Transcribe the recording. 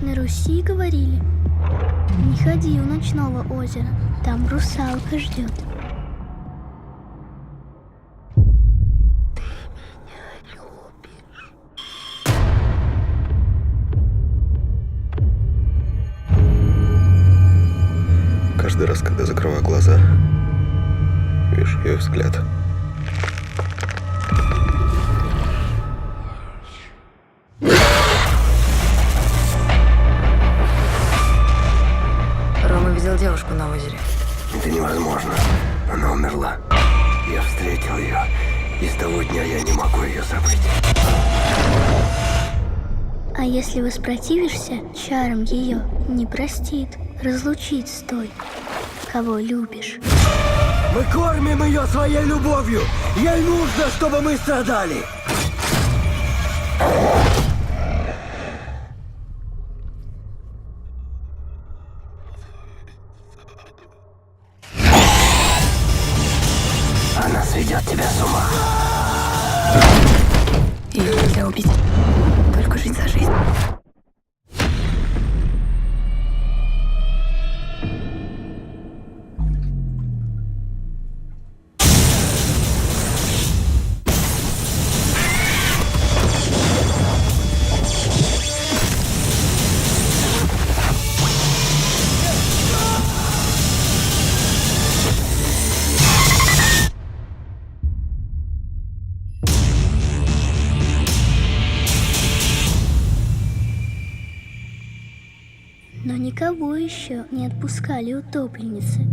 На Руси говорили: не ходи у ночного озера, там русалка ждет. Каждый раз, когда закрываю глаза, вижу ее взгляд. Рома видел девушку на озере. Это невозможно. Она умерла. Я встретил ее, и с того дня я не могу ее забыть. А если воспротивишься чарам ее, не простит, разлучит с той, кого любишь. Мы кормим ее своей любовью. Ей нужно, чтобы мы страдали. Она сведет тебя с ума. Ее нельзя убить. Только жить за жизнь. Но никого еще не отпускали утопленницы.